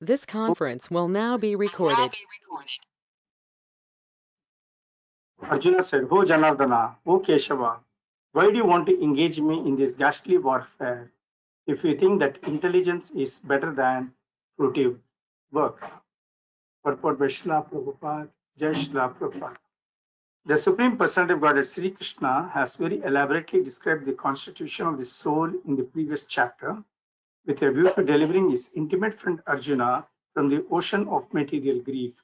This conference will now be recorded. Arjuna said, "O Janardana, O Keshava, why do you want to engage me in this ghastly warfare if you think that intelligence is better than fruitive work?" Purport by Srila Prabhupada, Jai Srila Prabhupada. The Supreme Personality of Godhead Sri Krishna has very elaborately described the constitution of the soul in the previous chapter, with a view to delivering his intimate friend Arjuna from the ocean of material grief.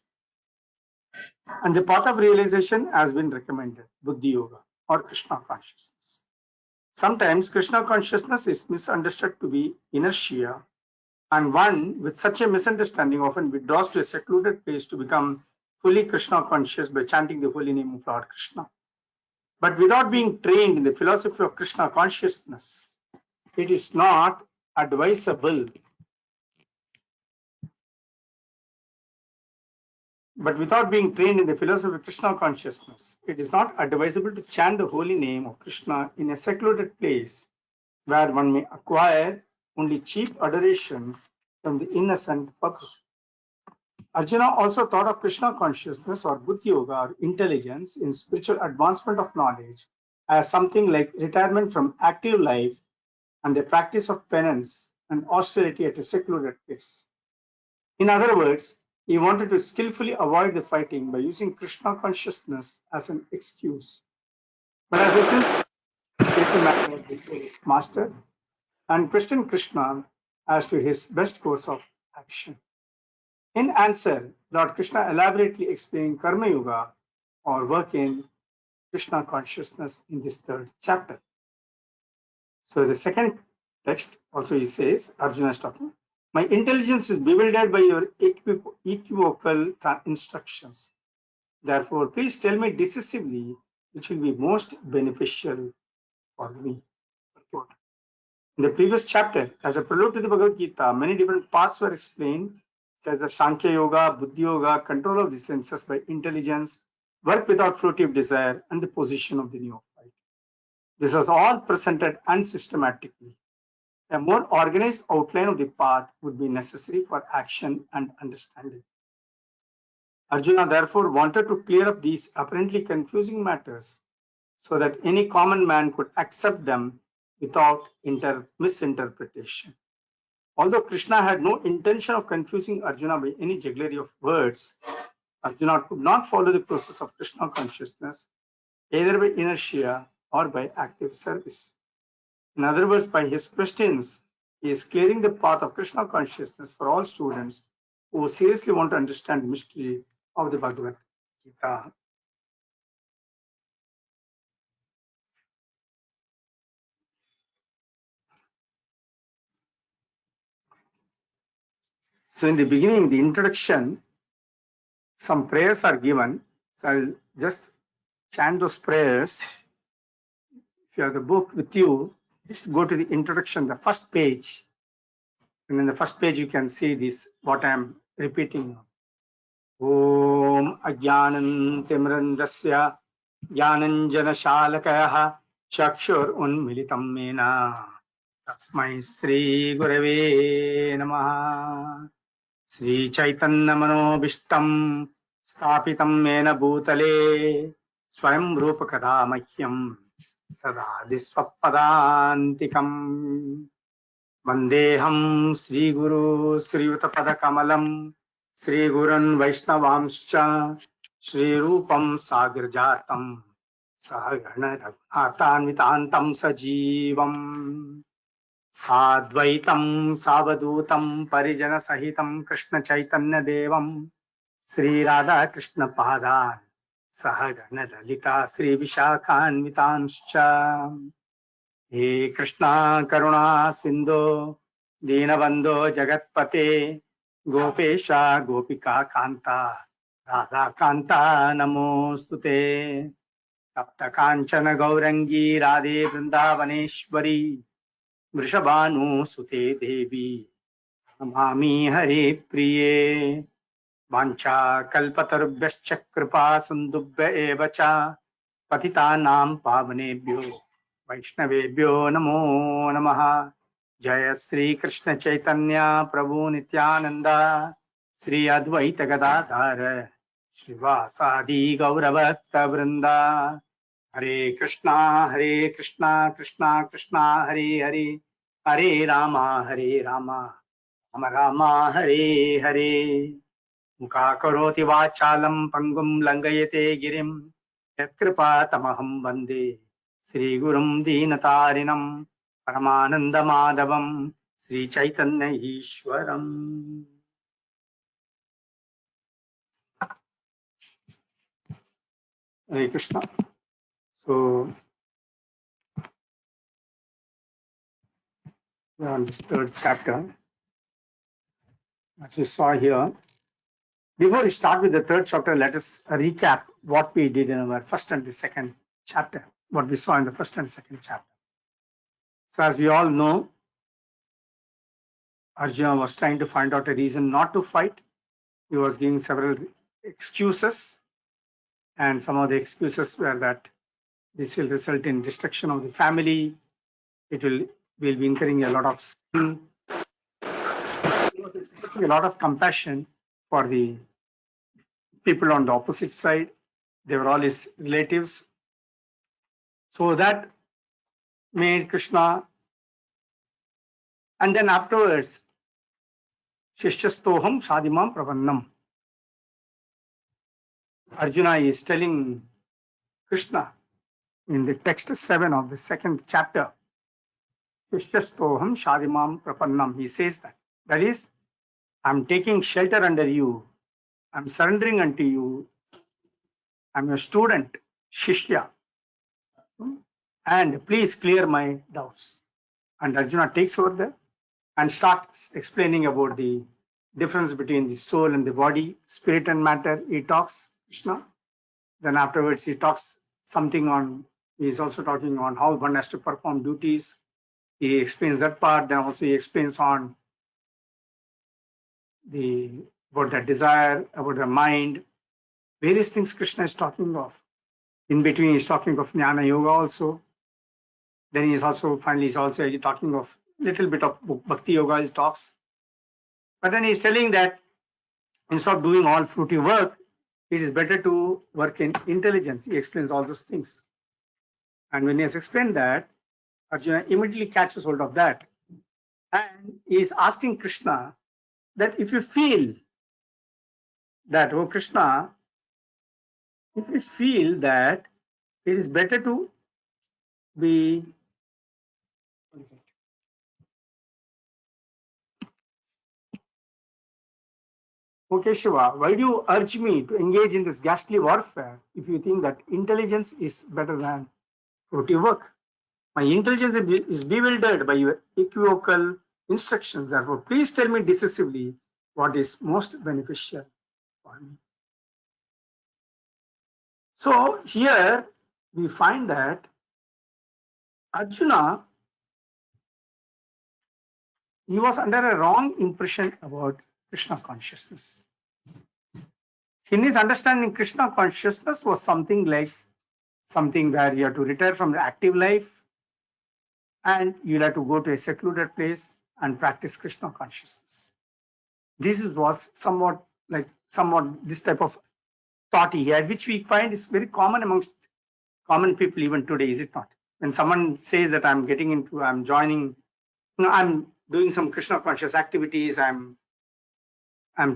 And the path of realization has been recommended, Buddhi Yoga or Krishna consciousness. Sometimes Krishna consciousness is misunderstood to be inertia, and one with such a misunderstanding often withdraws to a secluded place to become fully Krishna conscious by chanting the holy name of Lord Krishna. But without being trained in the philosophy of Krishna consciousness, it is not advisable. But without being trained in the philosophy of Krishna consciousness, it is not advisable to chant the holy name of Krishna in a secluded place where one may acquire only cheap adoration from the innocent public. Arjuna also thought of Krishna consciousness or Buddhi Yoga or intelligence in spiritual advancement of knowledge as something like retirement from active life and the practice of penance and austerity at a secluded place. In other words, he wanted to skillfully avoid the fighting by using Krishna consciousness as an excuse. But as a sincere matter of the master, and questioned Krishna as to his best course of action. In answer, Lord Krishna elaborately explained Karma Yoga or work in Krishna consciousness in this third chapter. So the second text also he says, Arjuna is talking, my intelligence is bewildered by your equivocal instructions. Therefore, please tell me decisively which will be most beneficial for me. In the previous chapter, as a prelude to the Bhagavad Gita, many different paths were explained, such as the Sankhya Yoga, Buddhi Yoga, control of the senses by intelligence, work without fruitive desire, and the position of the neophyte. This was all presented unsystematically. A more organized outline of the path would be necessary for action and understanding. Arjuna therefore wanted to clear up these apparently confusing matters so that any common man could accept them without misinterpretation. Although Krishna had no intention of confusing Arjuna by any jugglery of words, Arjuna could not follow the process of Krishna consciousness either by inertia or by active service. In other words, by his questions, he is clearing the path of Krishna consciousness for all students who seriously want to understand the mystery of the Bhagavad Gita. So in the beginning, the introduction, some prayers are given. So I'll just chant those prayers. If you have the book with you, just go to the introduction, the first page. And in the first page, you can see this, what I'm repeating. Om Ajnanan Timrandasya Jnananjana Shalakaya Chakshur Unmilitam Mena Tasmai Sri Gurave Namaha Sri Chaitanya Manobishtam Stapitam Mena Bhutale Swayam Rupa Kadamahyam Tadadisvapadantikam Vandeham Sri Guru Sri Utapadakamalaam Sri Gurun Vaishnavamscha Sri Rupam Sagarjatam Sahagana Raghunatanvitantam Sajivam Sadvaitam Savadutam Parijana Sahitam Krishna Chaitanya Devam Sri Radha Krishna Padan Sahagana Lalita Sri Vishakhanvitanscha He Krishna Karuna Sindhu Dinabandho Jagatpate Gopesha Gopika Kanta Radha Kanta Namostute Tapta Kanchana Gaurangi Radhe Vrindavaneshwari Vrishabhanu Sute Devi Namami Hare Priye Vancha Kalpatarubhyascha Kripa Sindubhya Evacha Patitanam Pavanebhyo Vaishnavebhyo Namo Namaha Jaya Sri Krishna Chaitanya Prabhu Nityananda Sri Advaita Gadadhara Srivasadi Gauravakta Vrinda. Hare Krishna Krishna Krishna Hare Hare, Hare Rama Rama Hare Hare. Mukha karoti vachalam pangum langayate girim yatkripa tamaham bande Sri Gurum Deenatarinam Paramananda Madhavam Sri Chaitanya Ishwaram. Hare Krishna. So we are on this third chapter. As we saw here, before we start with the third chapter, let us recap what we did in our first and the second chapter, what we saw in the first and second chapter. So as we all know, Arjuna was trying to find out a reason not to fight. He was giving several excuses, and some of the excuses were that this will result in destruction of the family. We'll be incurring a lot of sin. He was expecting a lot of compassion for the people on the opposite side. They were all his relatives. So that made Krishna, and then afterwards, Shishyastoham Sadimam Prabannam. Arjuna is telling Krishna in the text 7 of the second chapter, Shishyastoham Sadimam Prapannam. He says that. That is, I'm taking shelter under you. I'm surrendering unto you. I'm your student, Shishya. And please clear my doubts. And Arjuna takes over there and starts explaining about the difference between the soul and the body, spirit and matter. He talks, Krishna. Then afterwards, he talks something on, he's also talking on how one has to perform duties. He explains that part. Then also he explains on about the desire, about the mind, various things Krishna is talking of. In between, he's talking of Jnana Yoga also. Then he's also talking of little bit of Bhakti Yoga. He talks, but then he's telling that instead of doing all fruity work, it is better to work in intelligence. He explains all those things, and when he has explained that, Arjuna immediately catches hold of that, and he is asking Krishna that if you feel that, oh Krishna, if you feel that it is better to be, what is it? Okay, Shiva, why do you urge me to engage in this ghastly warfare if you think that intelligence is better than fruity work? My intelligence is bewildered by your equivocal instructions. Therefore, please tell me decisively what is most beneficial for me. So here we find that Arjuna, he was under a wrong impression about Krishna consciousness. In his understanding, Krishna consciousness was something where you have to retire from the active life and you'll have to go to a secluded place and practice Krishna consciousness. This was somewhat this type of thought he had, which we find is very common amongst common people even today, is it not? When someone says that I'm joining, I'm doing some Krishna conscious activities, I'm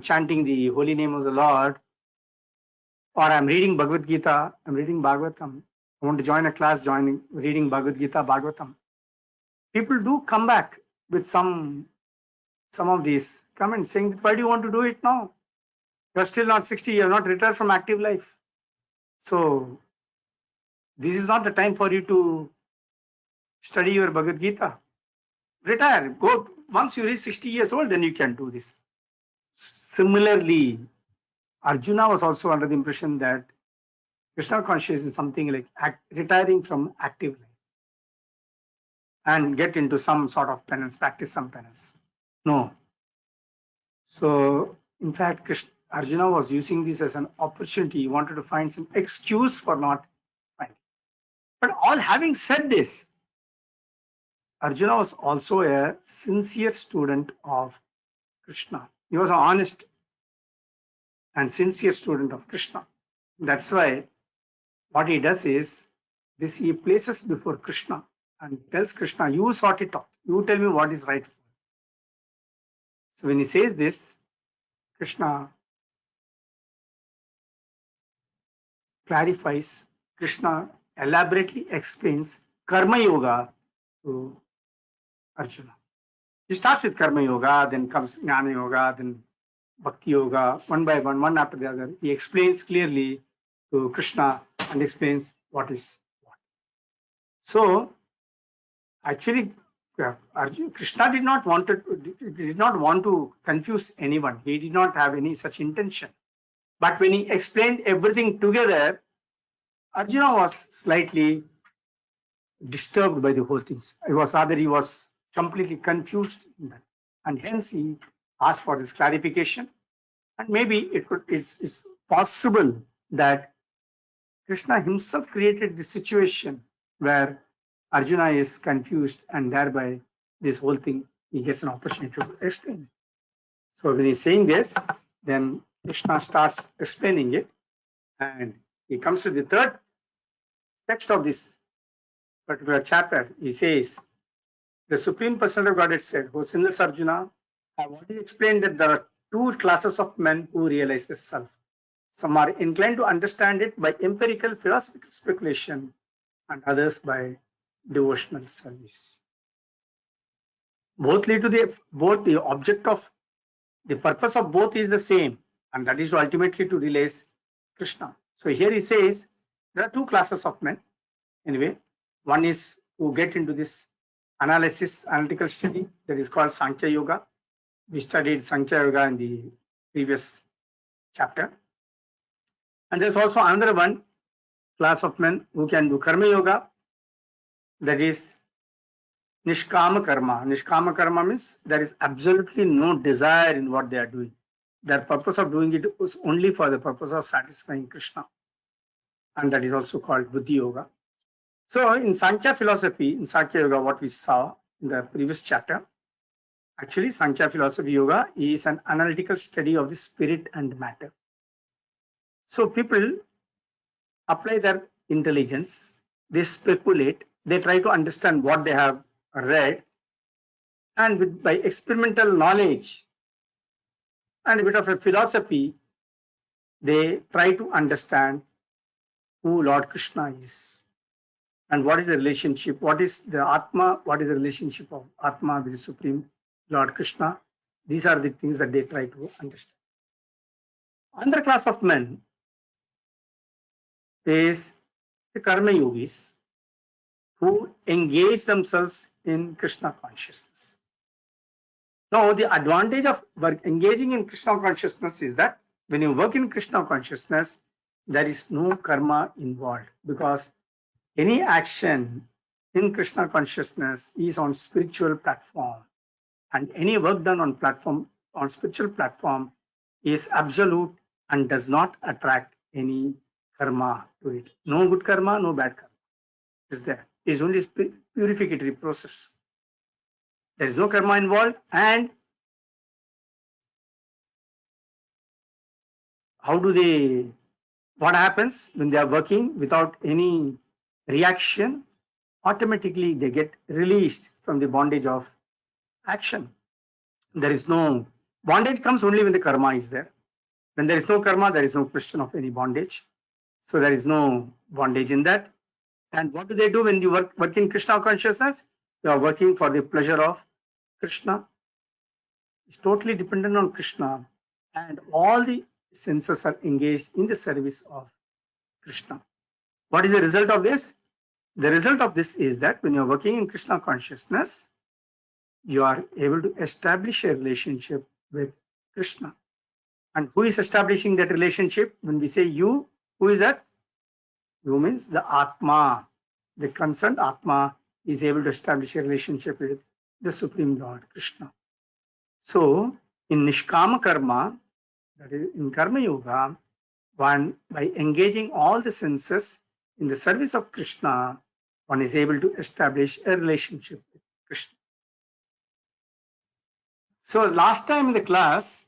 chanting the holy name of the Lord, or I'm reading Bhagavad Gita, I'm reading Bhagavatam, I want to join a class reading Bhagavad Gita, Bhagavatam. People do come back with some of these comments saying that, why do you want to do it now? You're still not 60, you're not retired from active life. So this is not the time for you to study your Bhagavad Gita. Retire, go, once you reach 60 years old, then you can do this. Similarly, Arjuna was also under the impression that Krishna consciousness is something like retiring from active life and get into some sort of penance, practice some penance. No. So, in fact, Arjuna was using this as an opportunity. He wanted to find some excuse for not finding. But all having said this, Arjuna was also a sincere student of Krishna. He was an honest and sincere student of Krishna. That's why what he does is this: he places before Krishna and tells Krishna, you sort it out. You tell me what is right. So when he says this, Krishna clarifies, Krishna elaborately explains Karma Yoga to Arjuna. He starts with Karma Yoga, then comes Jnana Yoga, then Bhakti Yoga, one by one, one after the other. He explains clearly to Krishna and explains what is what. So actually, Krishna did not want to confuse anyone. He did not have any such intention. But when he explained everything together, Arjuna was slightly disturbed by the whole thing. He was completely confused in that, and hence he asked for this clarification. And maybe it's possible that Krishna himself created the situation where Arjuna is confused, and thereby this whole thing he gets an opportunity to explain. So when he's saying this, then Krishna starts explaining it, and he comes to the third text of this particular chapter. He says, the Supreme Personality of Godhead said, "O sinless Arjuna, I have already explained that there are two classes of men who realize the self. Some are inclined to understand it by empirical philosophical speculation, and others by devotional service. Both lead to the object of the purpose of both is the same, and that is ultimately to realize Krishna." So here he says there are two classes of men. Anyway, one is who get into this analytical study that is called Sankhya Yoga. We studied Sankhya Yoga in the previous chapter. And there's also another one class of men who can do Karma Yoga, that is Nishkama Karma. Nishkama Karma means there is absolutely no desire in what they are doing. Their purpose of doing it was only for the purpose of satisfying Krishna. And that is also called Buddhi Yoga. So in Sankhya philosophy, in Sankhya Yoga, what we saw in the previous chapter, actually Sankhya philosophy yoga is an analytical study of the spirit and matter. So people apply their intelligence, they speculate, they try to understand what they have read, and by experimental knowledge and a bit of a philosophy, they try to understand who Lord Krishna is and what is the relationship, what is the Atma, what is the relationship of Atma with the Supreme Lord Krishna. These are the things that they try to understand. Another class of men is the Karma Yogis, who engage themselves in Krishna consciousness. Now, the advantage of engaging in Krishna consciousness is that when you work in Krishna consciousness, there is no karma involved, because any action in Krishna consciousness is on spiritual platform, and any work done on spiritual platform is absolute and does not attract any karma to it. No good karma, no bad karma is there. It is only a purificatory process. There is no karma involved. And what happens when they are working without any reaction? Automatically they get released from the bondage of action. There is no bondage, comes only when the karma is there. When there is no karma, there is no question of any bondage. So there is no bondage in that. And what do they do when you work in Krishna consciousness? You are working for the pleasure of Krishna. It's totally dependent on Krishna, and all the senses are engaged in the service of Krishna. What is the result of this? The result of this is that when you're working in Krishna consciousness, you are able to establish a relationship with Krishna. And who is establishing that relationship? When we say you, who is that? You means the Atma. The concerned Atma is able to establish a relationship with the Supreme Lord Krishna. So in Nishkama Karma, that is in Karma Yoga, one, by engaging all the senses in the service of Krishna, one is able to establish a relationship with Krishna. So last time in the class,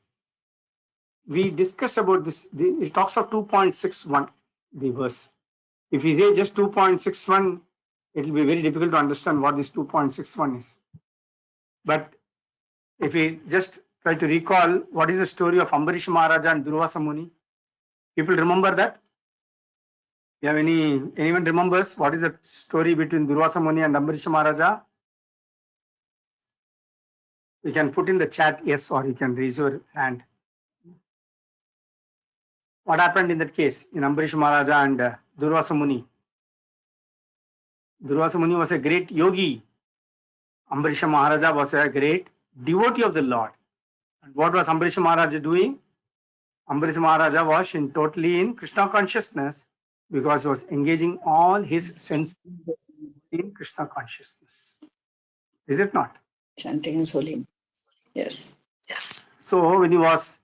we discussed about this. It talks of 2.61, the verse. If we say just 2.61, it will be very difficult to understand what this 2.61 is. But if we just try to recall, what is the story of Ambarish Maharaja and Durvasa Muni? People remember that? You have anyone remembers what is the story between Durvasa Muni and Ambarish Maharaja? You can put in the chat yes, or you can raise your hand. What happened in that case in Ambarish Maharaja and Durvasa Muni? Durvasa Muni was a great yogi. Ambarish Maharaja was a great devotee of the Lord. And what was Ambarish Maharaja doing? Ambarish Maharaja was totally in Krishna consciousness because he was engaging all his senses in Krishna consciousness. Is it not? Chanting his holy name. Yes. So when he was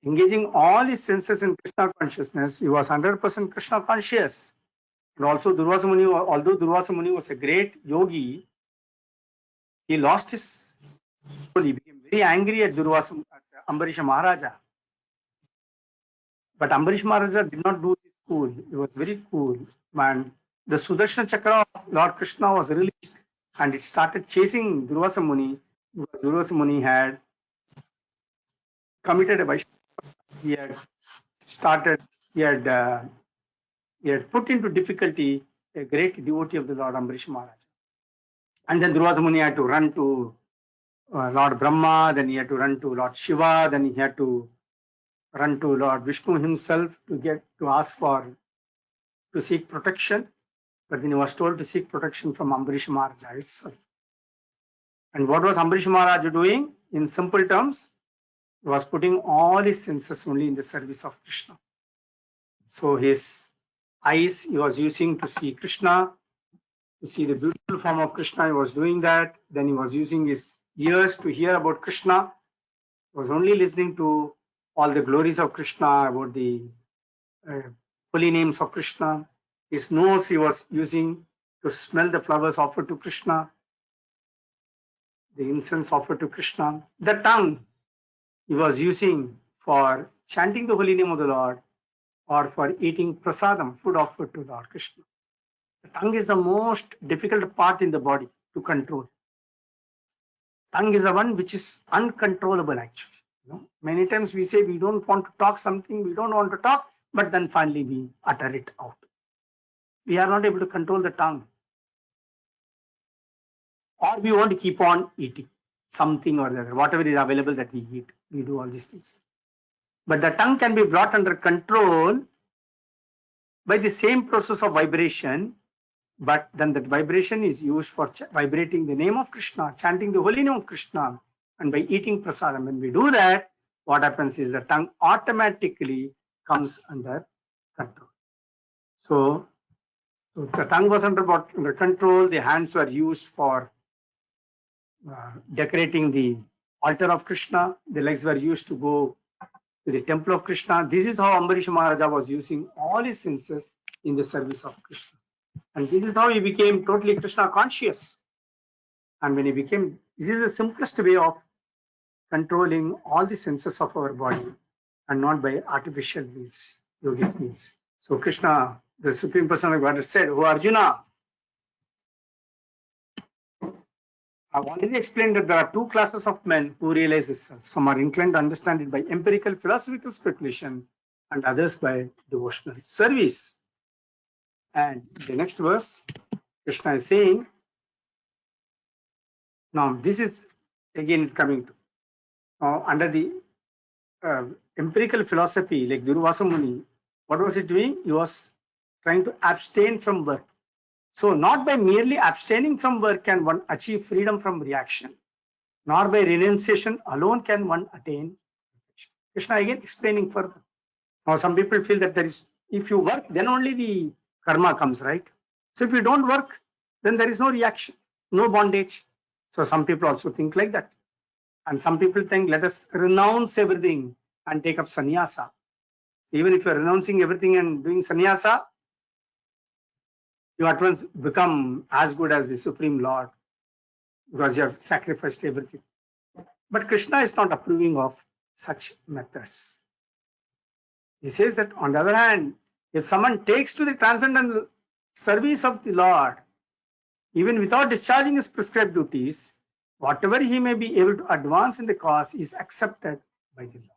engaging all his senses in Krishna consciousness, he was 100% Krishna conscious. And also Durvasa Muni, although Durvasa Muni was a great yogi, he lost his soul. He became very angry at Ambarish Maharaja. But Ambarish Maharaja did not lose his cool. He was very cool. And the Sudarshana Chakra of Lord Krishna was released and it started chasing Durvasa Muni. Durvasa Muni had committed a Vaishnava. He had put into difficulty a great devotee of the Lord Ambarish Maharaja. And then Durvasa Muni had to run to Lord Brahma, then he had to run to Lord Shiva, then he had to run to Lord Vishnu himself to seek protection. But then he was told to seek protection from Ambarish Maharaja itself. And what was Ambarish Maharaja doing? In simple terms, he was putting all his senses only in the service of Krishna. So his eyes he was using to see Krishna, to see the beautiful form of Krishna, he was doing that. Then he was using his ears to hear about Krishna. He was only listening to all the glories of Krishna, about the holy names of Krishna. His nose he was using to smell the flowers offered to Krishna, the incense offered to Krishna. The tongue he was using for chanting the holy name of the Lord or for eating prasadam, food offered to Lord Krishna. The tongue is the most difficult part in the body to control. Tongue is the one which is uncontrollable actually. Many times we say we don't want to talk something, we don't want to talk, but then finally we utter it out. We are not able to control the tongue. Or we want to keep on eating something or the other, whatever is available that we eat. We do all these things. But the tongue can be brought under control by the same process of vibration, but then that vibration is used for vibrating the name of Krishna, chanting the holy name of Krishna, and by eating prasadam. When we do that, what happens is the tongue automatically comes under control. So the tongue was under control, the hands were used for decorating the altar of Krishna, the legs were used to go to the temple of Krishna. This is how Ambarish Maharaja was using all his senses in the service of Krishna. And this is how he became totally Krishna conscious. And when he became, this is the simplest way of controlling all the senses of our body and not by artificial means, yogic means. So Krishna, the Supreme Person of Godhead said, "Oh Arjuna, I've already explained that there are two classes of men who realize this self. Some are inclined to understand it by empirical philosophical speculation and others by devotional service." And the next verse, Krishna is saying, now this is again coming to under the empirical philosophy, like Durvasa Muni, what was he doing? He was trying to abstain from work. So not by merely abstaining from work can one achieve freedom from reaction, nor by renunciation alone can one attain perfection. Krishna again explaining further. Now some people feel that there is, if you work, then only the karma comes, right? So if you don't work, then there is no reaction, no bondage. So some people also think like that. And some people think, let us renounce everything and take up sannyasa. Even if you are renouncing everything and doing sannyasa, you at once become as good as the Supreme Lord. because you have sacrificed everything. But Krishna is not approving of such methods. He says that on the other hand, if someone takes to the transcendental service of the Lord, even without discharging his prescribed duties, whatever he may be able to advance in the cause is accepted by the Lord.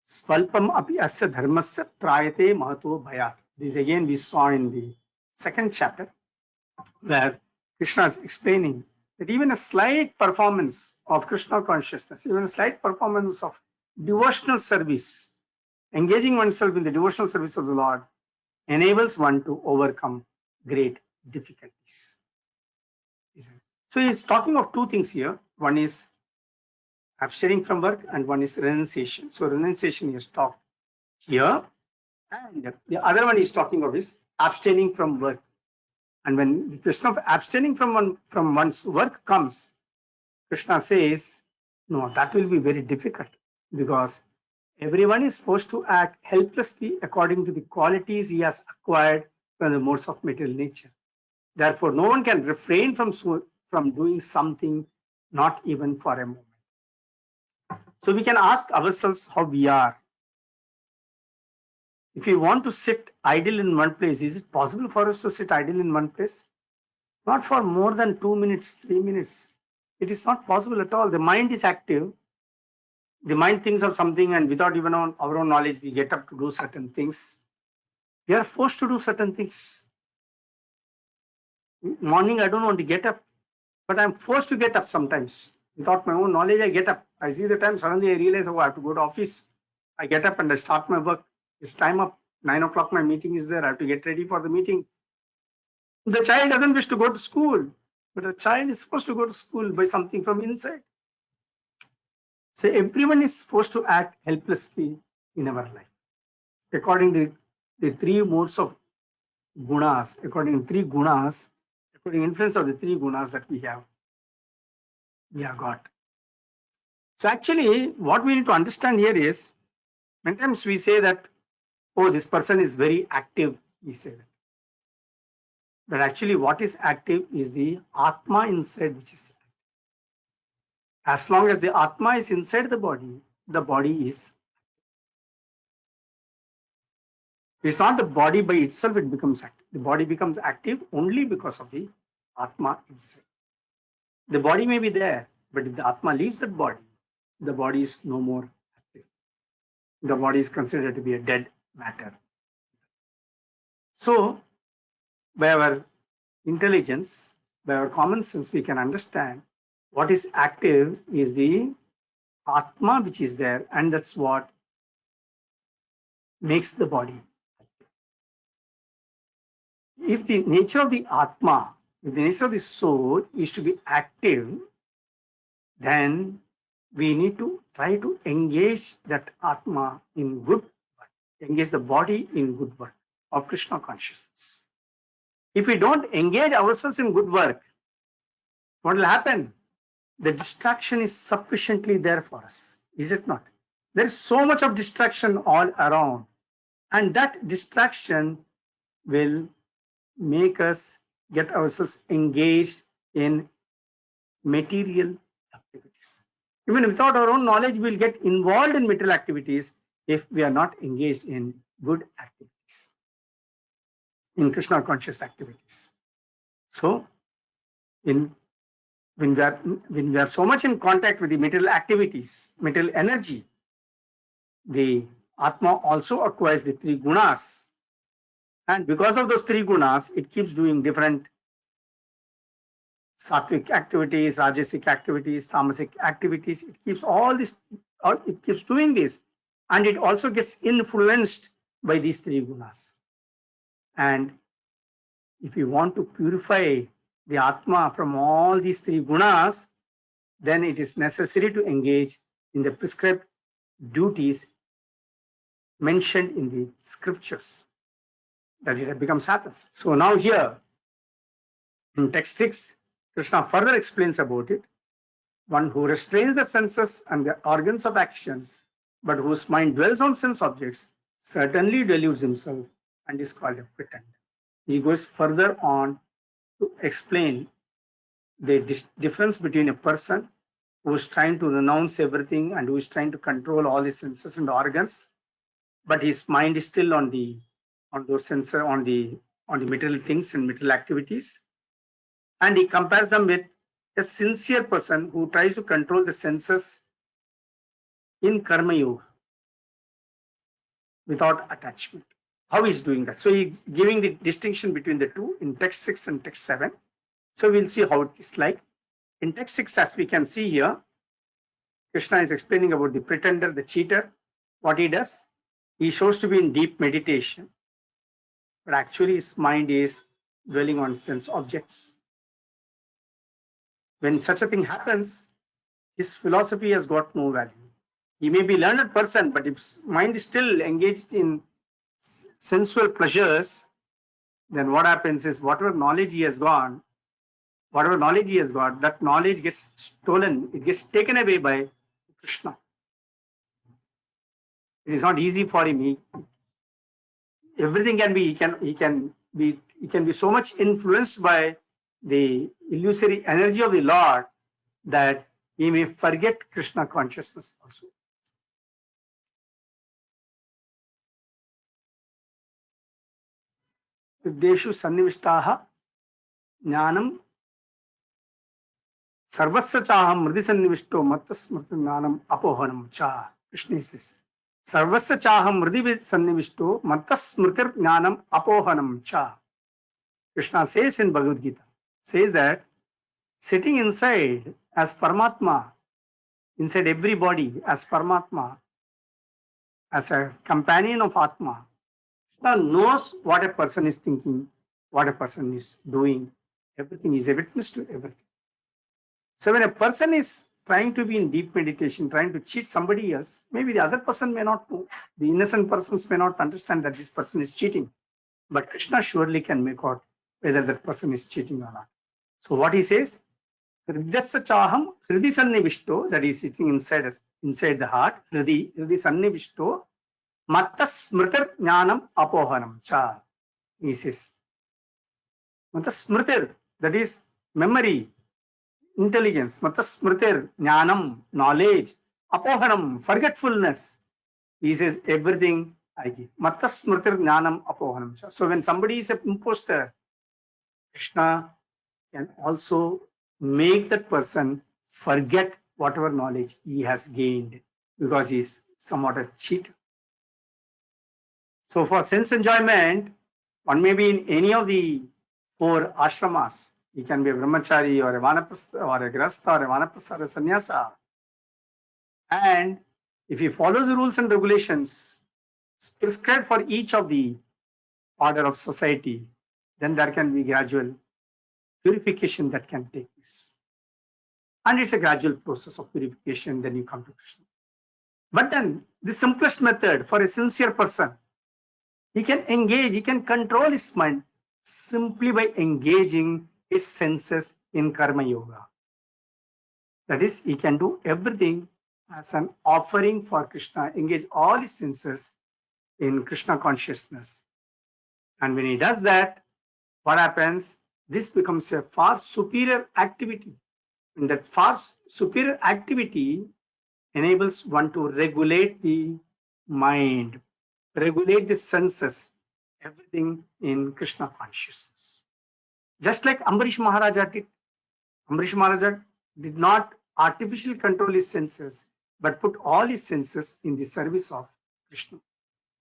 Swalpam api asya dharmasya trayate mahato bhayat. This again we saw in the second chapter, where Krishna is explaining that even a slight performance of Krishna consciousness, even a slight performance of devotional service, engaging oneself in the devotional service of the Lord, enables one to overcome great difficulties. So he's talking of two things here. One is abstaining from work and one is renunciation. So renunciation is talked here, and the other one he's talking of is abstaining from work. And when the question of abstaining from one's work comes, Krishna says, no, that will be very difficult, because everyone is forced to act helplessly according to the qualities he has acquired from the modes of material nature. Therefore, no one can refrain from doing something, not even for a moment. So we can ask ourselves how we are. If we want to sit idle in one place, is it possible for us to sit idle in one place? Not for more than 2 minutes, 3 minutes. It is not possible at all. The mind is active. The mind thinks of something, and without even our own knowledge, we get up to do certain things. We are forced to do certain things. Morning, I don't want to get up, but I'm forced to get up sometimes. Without my own knowledge, I get up. I see the time, suddenly I realize, oh, I have to go to office. I get up and I start my work. It's time up. 9 o'clock, my meeting is there. I have to get ready for the meeting. The child doesn't wish to go to school, but a child is forced to go to school by something from inside. So everyone is forced to act helplessly in our life. According to the three modes of gunas, according to influence of the three gunas that we have got. So actually, what we need to understand here is, many times we say that, oh, this person is very active, we say that. But actually what is active is the Atma inside, which is active. As long as the Atma is inside the body is. It's not the body by itself, it becomes active. The body becomes active only because of the Atma inside. The body may be there, but if the Atma leaves that body, the body is no more active. The body is considered to be a dead matter. So, by our intelligence, by our common sense, we can understand what is active is the Atma which is there, and that's what makes the body active. If the nature of the Atma, if the nature of the soul is to be active, then we need to try to engage that Atma in good work, engage the body in good work of Krishna consciousness. If we don't engage ourselves in good work, what will happen? The distraction is sufficiently there for us, is it not? There is so much of distraction all around, and that distraction will make us get ourselves engaged in material activities. Even without our own knowledge, we'll get involved in material activities if we are not engaged in good activities, in Krishna conscious activities. So, when we are so much in contact with the material activities, material energy, the Atma also acquires the three gunas. And because of those three gunas, it keeps doing different sattvic activities, rajasic activities, tamasic activities. It keeps all this, it keeps doing this. And it also gets influenced by these three gunas. And if you want to purify the Atma from all these three gunas, then it is necessary to engage in the prescribed duties mentioned in the scriptures, that it becomes happens. So now here in text 6, Krishna further explains about it. One who restrains the senses and the organs of actions, but whose mind dwells on sense objects, certainly deludes himself and is called a pretender. He goes further on to explain the difference between a person who is trying to renounce everything and who is trying to control all his senses and organs, but his mind is still on those sensor on the material things and material activities, and he compares them with a sincere person who tries to control the senses in karma yoga without attachment. How he's doing that? So he's giving the distinction between the two in text 6 and text 7. So we'll see how it is like. In text 6, as we can see here, Krishna is explaining about the pretender, the cheater. What he does, he shows to be in deep meditation, but actually his mind is dwelling on sense objects. When such a thing happens, his philosophy has got no value. He may be a learned person, but if his mind is still engaged in sensual pleasures, then what happens is whatever knowledge he has got, that knowledge gets stolen. It gets taken away by Krishna. It is not easy for him. Everything can be. He can be so much influenced by the illusory energy of the Lord that he may forget Krishna consciousness also. Deshu sannivishtaha jnanam sarvasya chaham mridi sannivishto matta smrti jnanam apohanam cha. Krishna says, sarvasya chaham mridi sannivishto matta smrti jnanam apohanam cha. Krishna says in Bhagavad Gita, says that sitting inside as Paramatma, inside every body as Paramatma, as a companion of Atma, Krishna knows what a person is thinking, what a person is doing. Everything is a witness to everything. So when a person is trying to be in deep meditation, trying to cheat somebody else, maybe the other person may not know. The innocent persons may not understand that this person is cheating. But Krishna surely can make out whether that person is cheating or not. So what he says, Hridasya chaham hridi sannivishto, that is sitting inside the heart, hridi sannivishto, matta smritir jnanam apohanam cha. He says, matta smritir, that is memory, intelligence, matta smritir jnanam, knowledge, apohanam, forgetfulness. He says, everything I give. Matta smritir jnanam apohanam cha. So when somebody is an imposter, Krishna can also make that person forget whatever knowledge he has gained because he is somewhat a cheat. So for sense enjoyment, one may be in any of the 4 ashramas. He can be a brahmachari or a vanaprastha or a grastha or a vanaprastha or a sannyasa. And if he follows the rules and regulations prescribed for each of the order of society, then there can be gradual purification that can take place. And it's a gradual process of purification, then you come to Krishna. But then the simplest method for a sincere person, he can engage, he can control his mind simply by engaging his senses in karma yoga. That is, he can do everything as an offering for Krishna, engage all his senses in Krishna consciousness. And when he does that, what happens? This becomes a far superior activity. And that far superior activity enables one to regulate the mind, regulate the senses, everything in Krishna consciousness. Just like Ambarish Maharaja did. Ambarish Maharaja did not artificially control his senses, but put all his senses in the service of Krishna.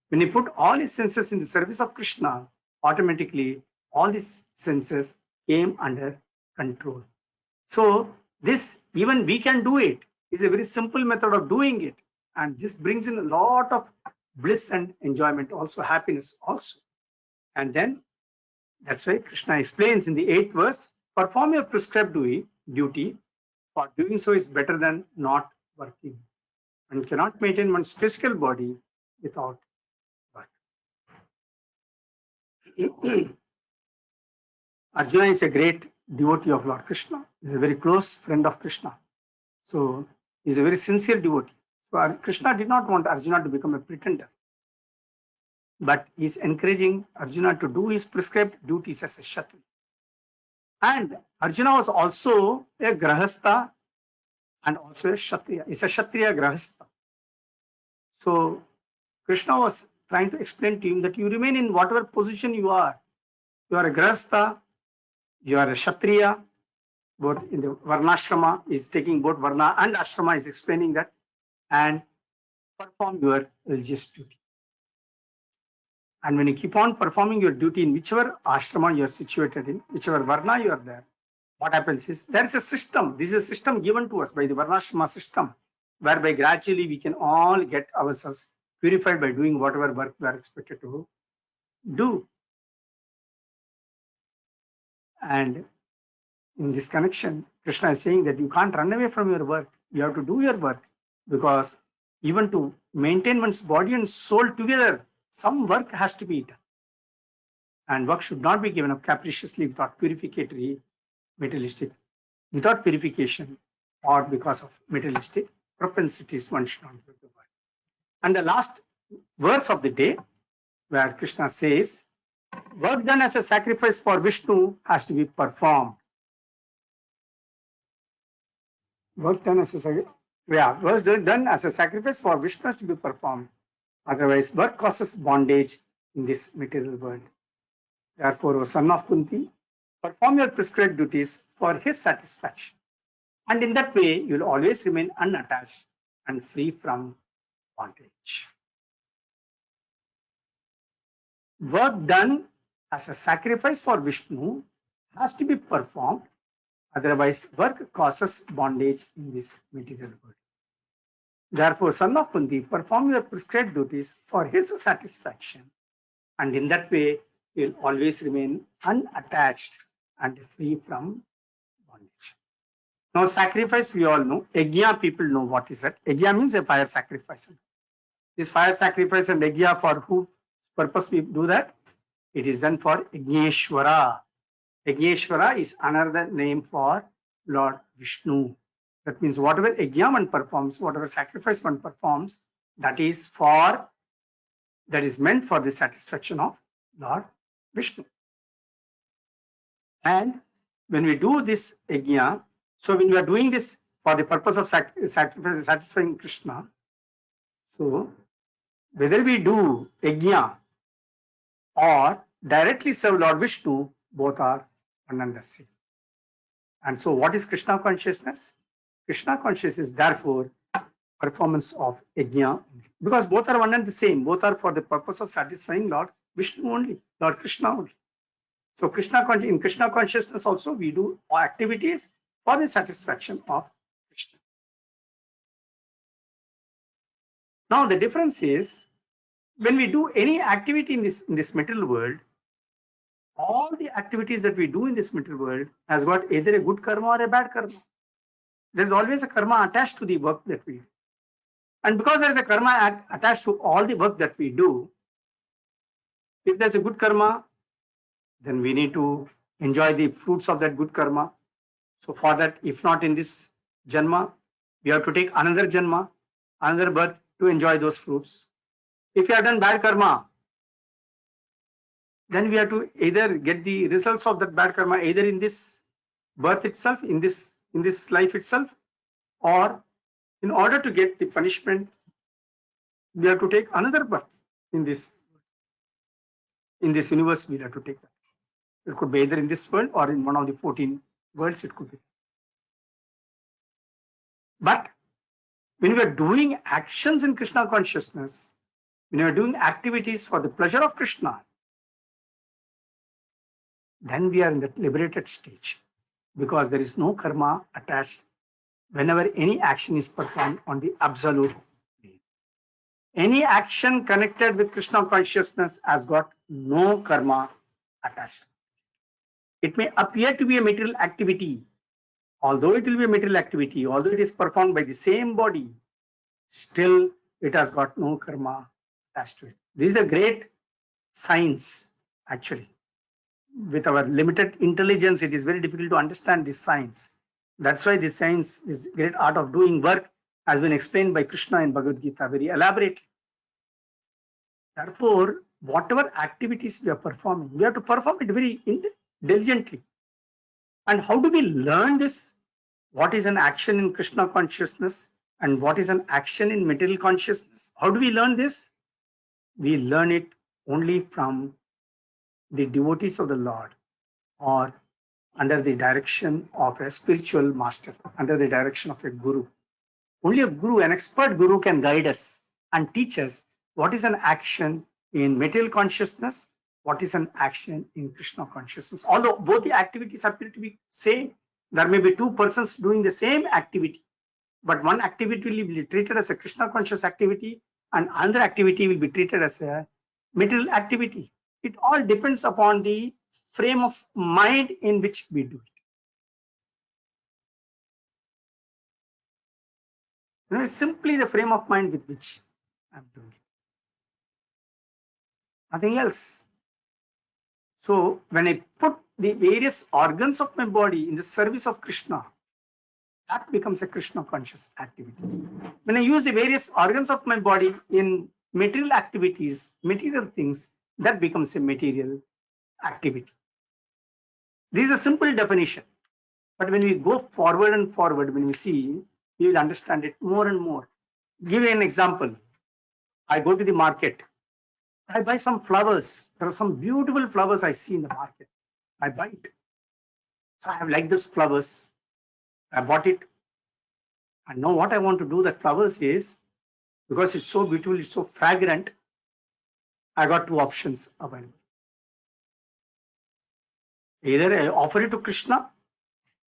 When he put all his senses in the service of Krishna, automatically all his senses came under control. So this, even we can do it. It's a very simple method of doing it. And this brings in a lot of bliss and enjoyment, also happiness also. And then that's why Krishna explains in the 8th verse, perform your prescribed duty, for doing so is better than not working. One cannot maintain one's physical body without work. Arjuna is a great devotee of Lord Krishna. He's a very close friend of Krishna. So he's a very sincere devotee. So Krishna did not want Arjuna to become a pretender, but he's encouraging Arjuna to do his prescribed duties as a Kshatriya. And Arjuna was also a Grahastha and also a Kshatriya. He's a Kshatriya Grahastha. So Krishna was trying to explain to him that you remain in whatever position you are. You are a Grahastha, you are a Kshatriya, both in the Varnashrama is taking both Varna and Ashrama is explaining that, and perform your religious duty. And when you keep on performing your duty in whichever ashrama you are situated in, whichever Varna you are there, what happens is there is a system. This is a system given to us by the Varnashrama system, whereby gradually we can all get ourselves purified by doing whatever work we are expected to do. And in this connection, Krishna is saying that you can't run away from your work. You have to do your work, because even to maintain one's body and soul together, some work has to be done. And work should not be given up capriciously without purificatory, materialistic, without purification or because of materialistic propensities. One should not do the work. And the last verse of the day, where Krishna says, work done as a sacrifice for Vishnu has to be performed. Work done as a work done as a sacrifice for Vishnu has to be performed. Otherwise, work causes bondage in this material world. Therefore, O son of Kunti, perform your prescribed duties for his satisfaction. And in that way, you will always remain unattached and free from bondage. Work done as a sacrifice for Vishnu has to be performed. Otherwise, work causes bondage in this material world. Therefore, son of Kunti, perform your prescribed duties for his satisfaction. And in that way, you will always remain unattached and free from bondage. Now, sacrifice, we all know. Yajna, people know what is that. Yajna means a fire sacrifice. This fire sacrifice and yajna, for whose purpose we do that? It is done for Yajneshwara. Yajneshwara is another name for Lord Vishnu. That means whatever yajna one performs, whatever sacrifice one performs, that is meant for the satisfaction of Lord Vishnu. And when we do this yajna, so when we are doing this for the purpose of satisfying Krishna, so whether we do yajna or directly serve Lord Vishnu, both are one and the same. And so what is Krishna consciousness? Krishna consciousness is therefore performance of yajna, because both are one and the same. Both are for the purpose of satisfying Lord Vishnu only, Lord Krishna only. So in Krishna consciousness also we do activities for the satisfaction of Krishna. Now the difference is, when we do any activity in this material world, all the activities that we do in this material world has got either a good karma or a bad karma. There is always a karma attached to the work that we do. And because there is a karma attached to all the work that we do, if there's a good karma, then we need to enjoy the fruits of that good karma. So for that, if not in this janma, we have to take another janma, another birth to enjoy those fruits. If you have done bad karma, then we have to either get the results of that bad karma either in this birth itself, in this life itself, or in order to get the punishment, we have to take another birth in this universe. We have to take that. It could be either in this world or in one of the 14 worlds. It could be. But when we are doing actions in Krishna consciousness, when we are doing activities for the pleasure of Krishna, then we are in that liberated stage, because there is no karma attached whenever any action is performed on the absolute plane. Any action connected with Krishna consciousness has got no karma attached. It may appear to be a material activity. Although it will be a material activity, although it is performed by the same body, still it has got no karma attached to it. This is a great science, actually. With our limited intelligence, it is very difficult to understand this science. That's why this science, this great art of doing work, has been explained by Krishna in Bhagavad Gita very elaborately. Therefore, whatever activities we are performing, we have to perform it very diligently. And how do we learn this? What is an action in Krishna consciousness and what is an action in material consciousness? How do we learn this? We learn it only from the devotees of the Lord or under the direction of a spiritual master, under the direction of a guru. Only a guru, an expert guru, can guide us and teach us what is an action in material consciousness, what is an action in Krishna consciousness. Although both the activities appear to be same, there may be two persons doing the same activity, but one activity will be treated as a Krishna conscious activity and another activity will be treated as a material activity. It all depends upon the frame of mind in which we do it. It's simply the frame of mind with which I'm doing it. Nothing else. So when I put the various organs of my body in the service of Krishna, that becomes a Krishna conscious activity. When I use the various organs of my body in material activities, material things, that becomes a material activity. This is a simple definition. But when we go forward and forward, when we see, we will understand it more and more. Give you an example. I go to the market. I buy some flowers. There are some beautiful flowers I see in the market. I buy it. So I have liked those flowers. I bought it. And now what I want to do that flowers is, because it's so beautiful, it's so fragrant, I got two options available. Either I offer it to Krishna,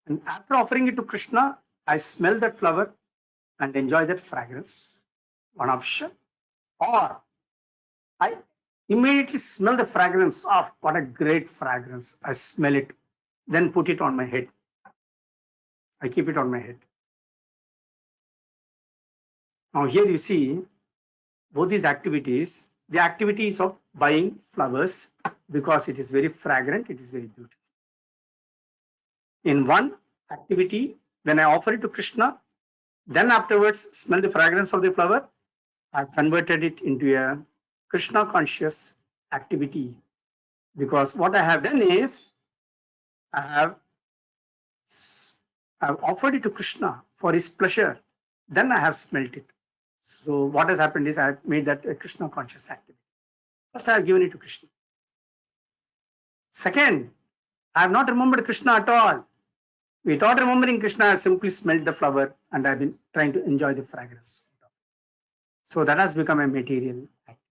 and after offering it to Krishna, I smell that flower and enjoy that fragrance. One option. Or I immediately smell the fragrance. Oh, what a great fragrance. I smell it, then put it on my head. I keep it on my head. Now here you see both these activities, the activities of buying flowers because it is very fragrant, it is very beautiful. In one activity, when I offer it to Krishna, then afterwards smell the fragrance of the flower, I've converted it into a Krishna conscious activity, because what I have done is I've offered it to Krishna for his pleasure, then I have smelt it. So what has happened is I have made that a Krishna conscious activity. First I have given it to Krishna. Second, I have not remembered Krishna at all. Without remembering Krishna, I have simply smelled the flower and I have been trying to enjoy the fragrance. So that has become a material activity.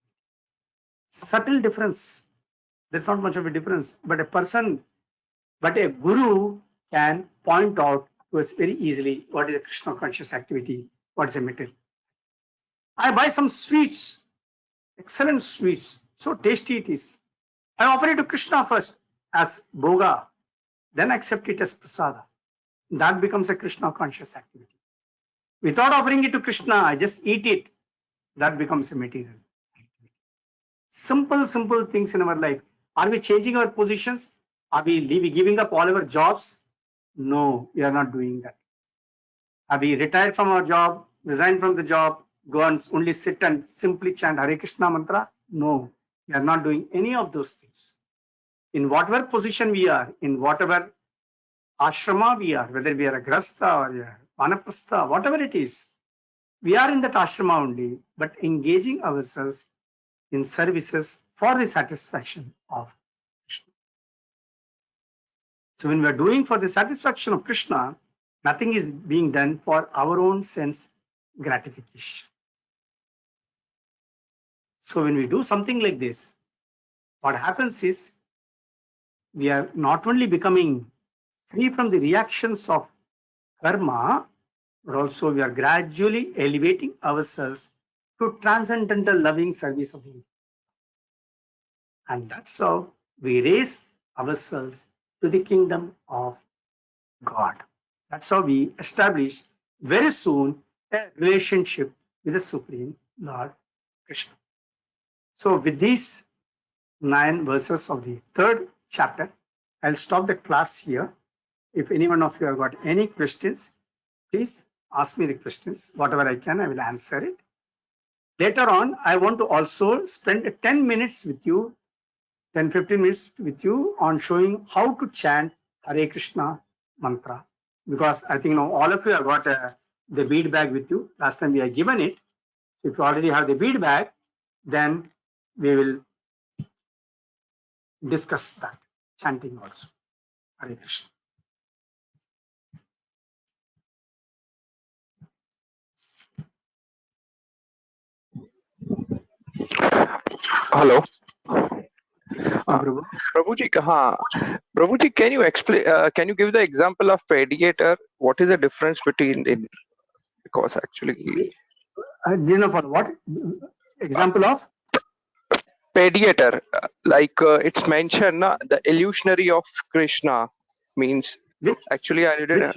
Subtle difference. There's not much of a difference, but a guru can point out to us very easily what is a Krishna conscious activity, what is a material. I buy some sweets, excellent sweets, so tasty it is. I offer it to Krishna first as bhoga, then accept it as prasada. That becomes a Krishna conscious activity. Without offering it to Krishna, I just eat it. That becomes a material activity. Simple things in our life. Are we changing our positions? Are we giving up all our jobs? No, we are not doing that. Have we retired from our job, resigned from the job, go and only sit and simply chant Hare Krishna mantra? No, we are not doing any of those things. In whatever position we are, in whatever ashrama we are, whether we are a grasta or a vanaprastha, whatever it is, we are in that ashrama only, but engaging ourselves in services for the satisfaction of Krishna. So when we are doing for the satisfaction of Krishna, nothing is being done for our own sense gratification. So when we do something like this, what happens is we are not only becoming free from the reactions of karma, but also we are gradually elevating ourselves to transcendental loving service of the universe. And that's how we raise ourselves to the kingdom of God. That's how we establish very soon a relationship with the Supreme Lord Krishna. So with these 9 verses of the 3rd chapter, I'll stop the class here. If any one of you have got any questions, please ask me the questions. Whatever I can, I will answer it. Later on, I want to also spend 10 minutes with you, 10-15 minutes with you on showing how to chant Hare Krishna mantra, because I think all of you have got the bead bag with you. Last time we have given it. If you already have the bead bag, then we will discuss that chanting also. Hare Krishna. Hello. Krishna Prabhu. Prabhuji, Prabhuji, can you explain? Can you give the example of pediator? What is the difference between it? Because actually, Didn't for what example of pediator, it's mentioned, the illusionary of Krishna means. which Actually, I did which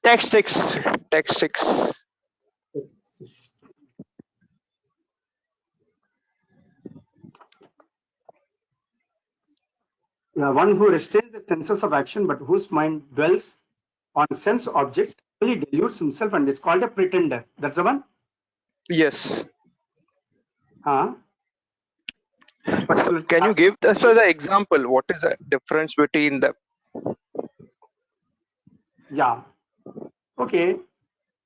text six, text six. One who restrains the senses of action, but whose mind dwells on sense objects, only deludes himself and is called a pretender. That's the one. Yes. Huh? Can you give us the example? What is the difference between the? Yeah. Okay.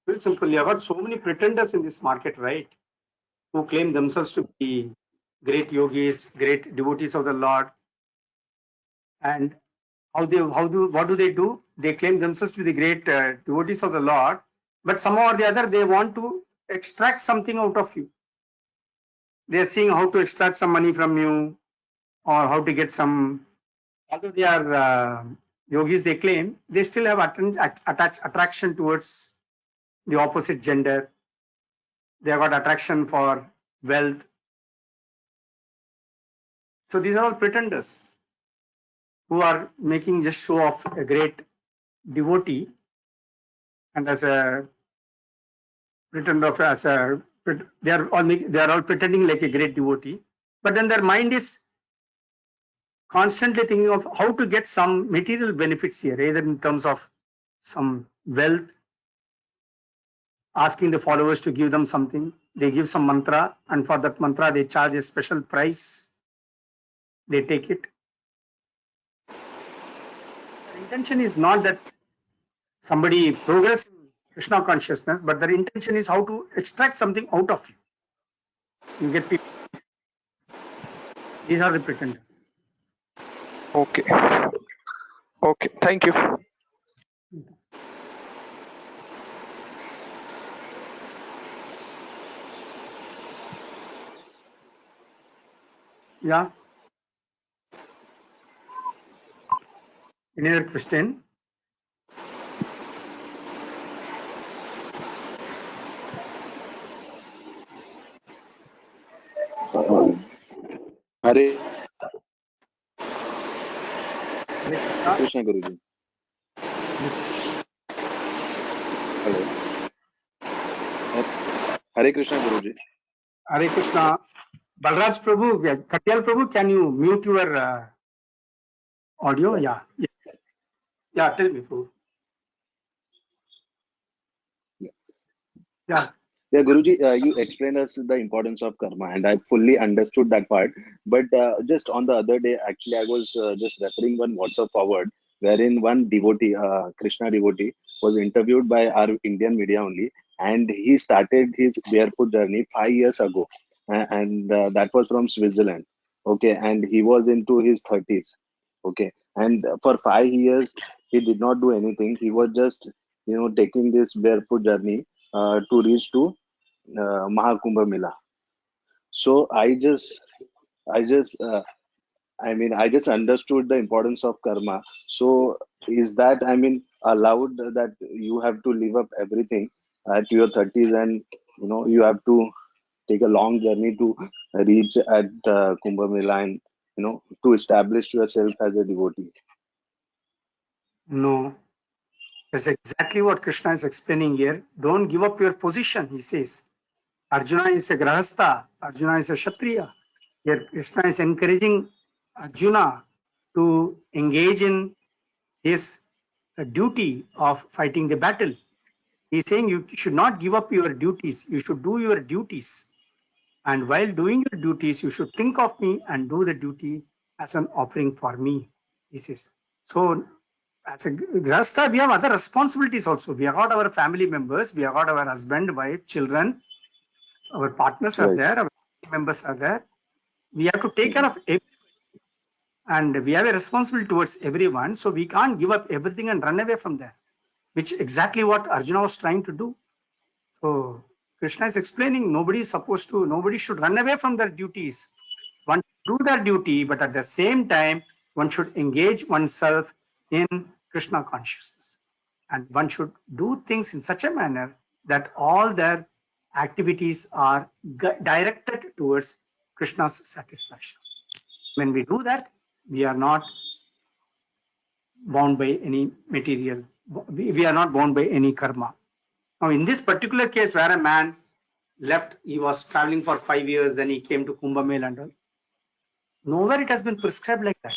Very simple. You have got so many pretenders in this market, right? Who claim themselves to be great yogis, great devotees of the Lord. And what do they do? They claim themselves to be the great devotees of the Lord, but somehow or the other they want to extract something out of you. They are seeing how to extract some money from you, or how to get some. Although they are yogis, they claim they still have attraction towards the opposite gender. They have got attraction for wealth. So these are all pretenders who are making just show of a great devotee, and as a pretender of they are all pretending like a great devotee, but then their mind is constantly thinking of how to get some material benefits here, either in terms of some wealth, asking the followers to give them something. They give some mantra, and for that mantra they charge a special price. They take it. Their intention is not that somebody progress in Krishna consciousness, but their intention is how to extract something out of you. You get people. These are the pretenders. Okay. Okay. Thank you. Yeah. Any other question? Hare Krishna Guruji. Hello. Hare Krishna Guruji. Hare Krishna. Balraj Prabhu, Katyal Prabhu, can you mute your audio? Yeah. Yeah, tell me, Prabhu. Yeah. Yeah, Guruji, you explained us the importance of karma, and I fully understood that part. But just on the other day, actually, I was just referring one WhatsApp forward wherein one devotee, Krishna devotee, was interviewed by our Indian media only, and he started his barefoot journey 5 years ago, and that was from Switzerland. Okay, and he was into his 30s. Okay, and for 5 years he did not do anything. He was just taking this barefoot journey to reach to Mahakumbh Mela. So I just understood the importance of karma. So is that, allowed that you have to live up everything at your 30s, and you have to take a long journey to reach at Kumbh Mela, and to establish yourself as a devotee? No. That's exactly what Krishna is explaining here. Don't give up your position, he says. Arjuna is a Grahastha. Arjuna is a Kshatriya. Here Krishna is encouraging Arjuna to engage in his duty of fighting the battle. He's saying you should not give up your duties. You should do your duties. And while doing your duties, you should think of me and do the duty as an offering for me. He says. So as a grahastha, we have other responsibilities also. We have got our family members, we have got our husband, wife, children, our partners are Right. there, our family members are there. We have to take care of everyone, and we have a responsibility towards everyone. So we can't give up everything and run away from there, which exactly what Arjuna was trying to do. So Krishna is explaining nobody should run away from their duties. One should do their duty, but at the same time, one should engage oneself in Krishna consciousness. And one should do things in such a manner that all their activities are directed towards Krishna's satisfaction. When we do that, we are not bound by any material, we are not bound by any karma. Now, in this particular case, where a man left, he was traveling for 5 years, then he came to Kumbh Mela and all. Nowhere it has been prescribed like that.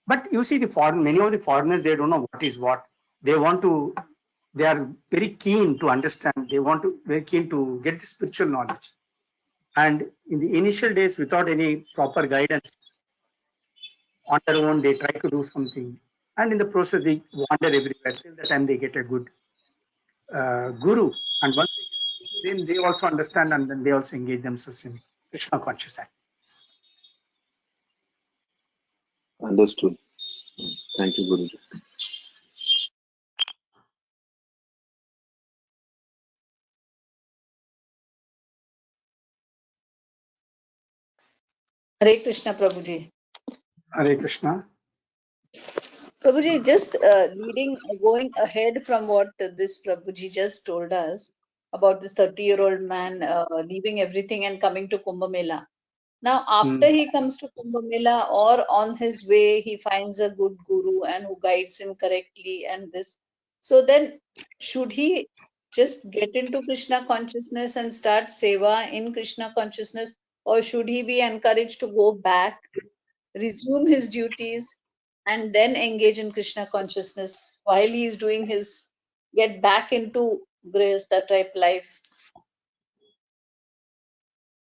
But you see, many of the foreigners, they don't know what is what. They are very keen to understand. Very keen to get the spiritual knowledge. And in the initial days, without any proper guidance, on their own, they try to do something. And in the process, they wander everywhere till the time they get a good guru. And once then they also understand, and then they also engage themselves in Krishna conscious activities. Understood. Thank you, Guruji. Hare Krishna, Prabhuji. Hare Krishna. Prabhuji, just going ahead from what this Prabhuji just told us about this 30-year-old man leaving everything and coming to Kumbh Mela. Now, after he comes to Kumbh Mela or on his way, he finds a good guru and who guides him correctly and this. So then, should he just get into Krishna consciousness and start seva in Krishna consciousness, or should he be encouraged to go back, resume his duties, and then engage in Krishna consciousness while he is doing get back into Grihastha type life?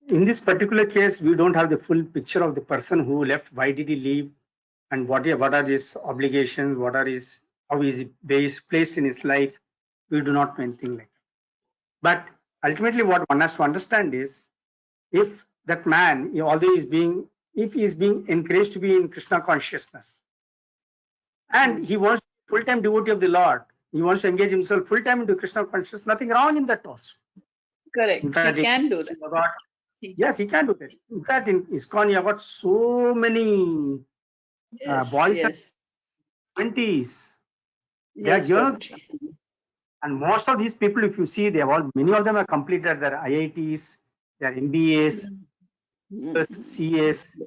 In this particular case, we don't have the full picture of the person who left. Why did he leave? And what are his obligations? How is he placed in his life? We do not know anything like that. But ultimately, what one has to understand is, if that man, if he is being encouraged to be in Krishna consciousness, and he wants full-time devotee of the Lord, he wants to engage himself full-time into Krishna consciousness, nothing wrong in that also. Correct. In fact, he can do that. Yes, he can do that. In fact, in ISKCON, you have got so many boys and 20s. Yes, and most of these people, if you see, many of them have completed their IITs, their MBAs, CS,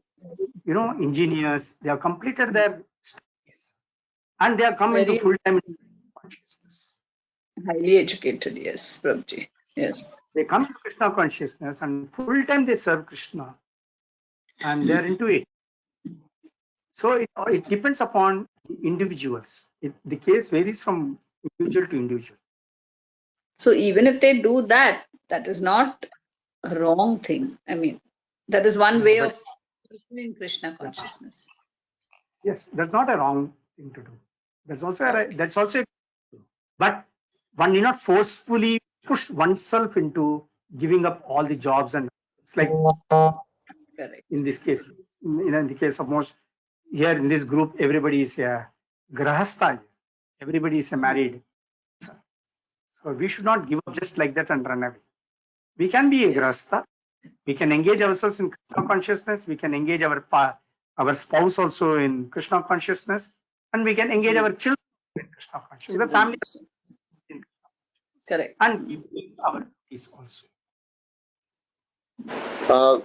engineers. They have completed their studies, and they have come into full-time consciousness. Highly educated, yes, Prabhuji. Yes. They come to Krishna consciousness, and full-time they serve Krishna, and they are into it. So it depends upon individuals. The case varies from individual to individual. So even if they do that, that is not a wrong thing. I mean, that is one way of pursuing Krishna consciousness. Yes, that's not a wrong thing to do. That's also but one need not forcefully push oneself into giving up all the jobs, and it's like in this case, in the case of most here in this group, everybody is a grahastha. Everybody is a married. So we should not give up just like that and run away. We can be a grahastha. We can engage ourselves in Krishna consciousness. We can engage our spouse also in Krishna consciousness, and we can engage our children in Krishna consciousness. The family in Krishna consciousness. Correct. And keep our peace also.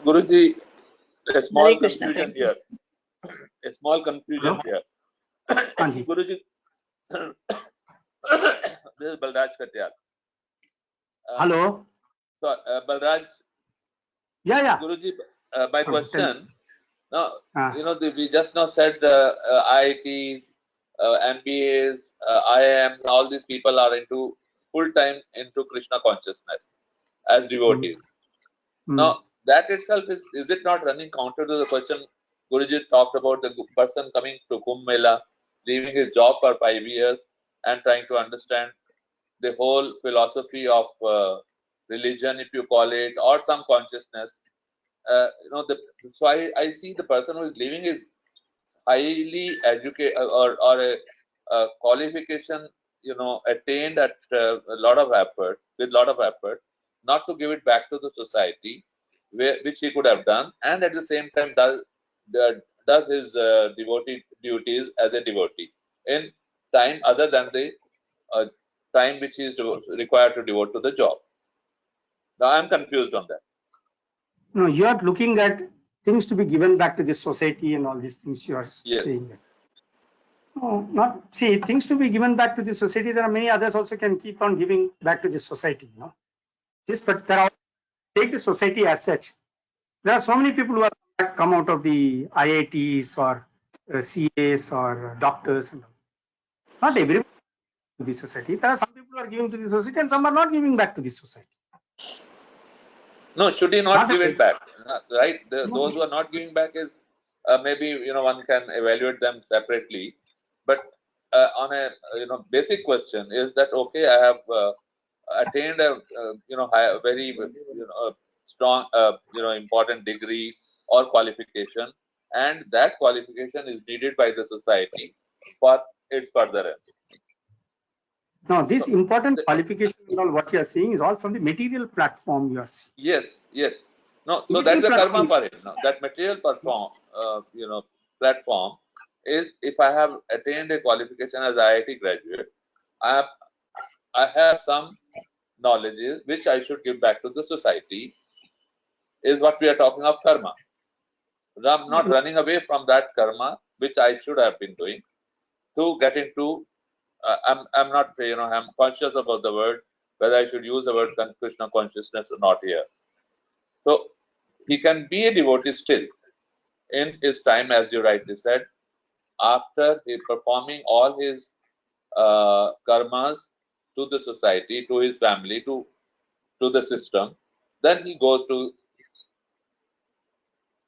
Guruji, a small Krishna, confusion here. A small confusion here. Guruji, this is Balraj Katyal. Hello. So, Balraj. Yeah. Guruji, my question. Now, we just now said IITs, MBAs, IIMs, all these people are into full-time into Krishna consciousness as devotees. Now, that itself is it not running counter to the question Guruji talked about the person coming to Kumbh Mela leaving his job for 5 years and trying to understand the whole philosophy of religion, if you call it, or some consciousness. So I see the person who is leaving is highly educated or a qualification, attained at a lot of effort, with lot of effort, not to give it back to the society, which he could have done, and at the same time does his devotee duties as a devotee in time other than the time which he is required to devote to the job. Now I'm confused on that. No, you are looking at things to be given back to the society and all these things you are saying. That. No, not see things to be given back to the society. There are many others also can keep on giving back to the society. But there are, take the society as such. There are so many people who have come out of the IITs or CAs or doctors and all. Not everyone to the society. There are some people who are giving to the society and some are not giving back to the society. No, should he not give it back? Right? Those who are not giving back is maybe one can evaluate them separately. But on a basic question is that okay? I have attained a very strong important degree or qualification, and that qualification is needed by the society for its furtherance. Now, this important qualification and all what you are saying is all from the material platform you are seeing. Yes. No, so that's the karma for it. No, that material platform, platform is if I have attained a qualification as IIT graduate, I have some knowledge which I should give back to the society. Is what we are talking of karma. I'm not running away from that karma which I should have been doing to get into. I'm not, I'm conscious about the word, whether I should use the word Krishna consciousness or not here. So he can be a devotee still in his time, as you rightly said, after he performing all his karmas to the society, to his family, to the system. Then he goes to,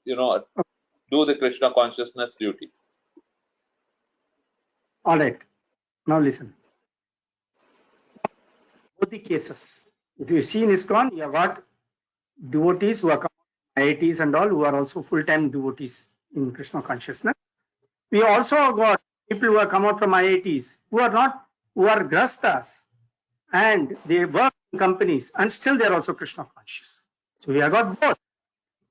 do the Krishna consciousness duty. All right. Now listen. Both the cases. If you see in ISKCON, you have got devotees who are IITs and all who are also full-time devotees in Krishna consciousness. We also got people who have come out from IITs who are grastas and they work in companies and still they are also Krishna conscious. So we have got both.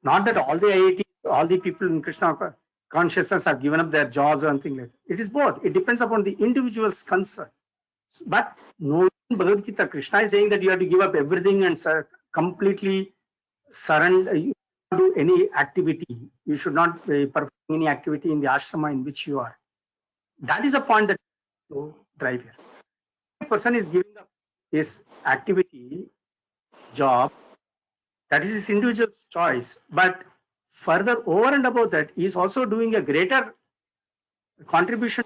Not that all the IITs, all the people in Krishna consciousness have given up their jobs or anything like that. It is both. It depends upon the individual's concern. But no, in Bhagavad Gita, Krishna is saying that you have to give up everything and completely surrender. You should not do any activity. You should not perform any activity in the ashrama in which you are. That is a point that you drive here. If a person is giving up his activity, job, that is his individual choice. But further, over and above that, he is also doing a greater contribution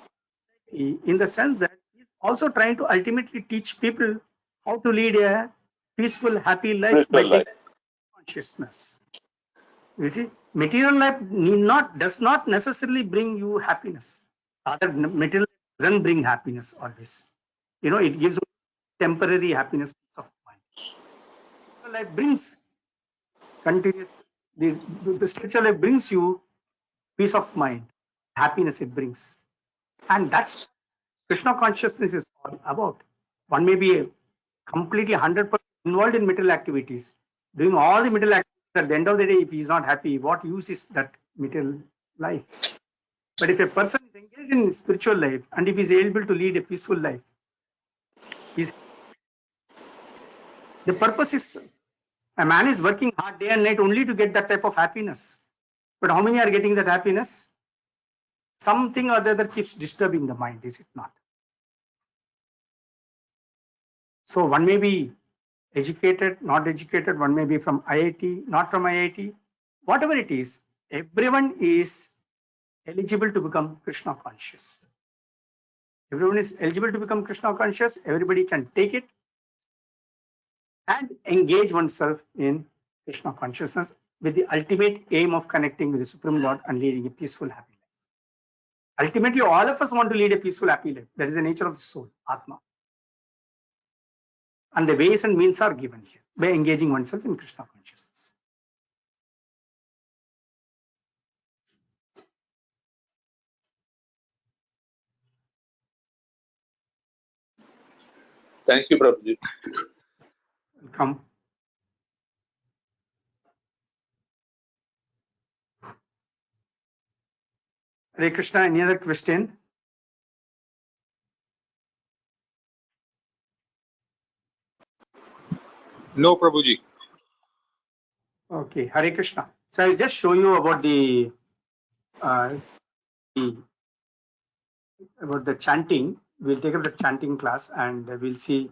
in the sense that he is also trying to ultimately teach people how to lead a peaceful, happy life by taking consciousness. You see, material life does not necessarily bring you happiness. Other material doesn't bring happiness always. It gives temporary happiness, peace of mind. So life brings continuous. The spiritual life brings you peace of mind, happiness it brings, and that's Krishna consciousness is all about. One may be completely 100% involved in material activities, doing all the material activities. At the end of the day, if he is not happy, what use is that material life? But if a person is engaged in spiritual life and if he is able to lead a peaceful life, the purpose is a man is working hard day and night only to get that type of happiness. But how many are getting that happiness? Something or the other keeps disturbing the mind, is it not? So one may be educated, not educated, one may be from IIT, not from IIT. Whatever it is, everyone is eligible to become Krishna conscious. Everyone is eligible to become Krishna conscious. Everybody can take it and engage oneself in Krishna consciousness with the ultimate aim of connecting with the Supreme Lord and leading a peaceful, happy life. Ultimately, all of us want to lead a peaceful, happy life. That is the nature of the soul, Atma. And the ways and means are given here by engaging oneself in Krishna consciousness. Thank you, Prabhuji. Welcome. Hare Krishna, any other question? No, Prabhuji. Okay, Hare Krishna. So I'll just show you about the chanting. We'll take up the chanting class and we'll see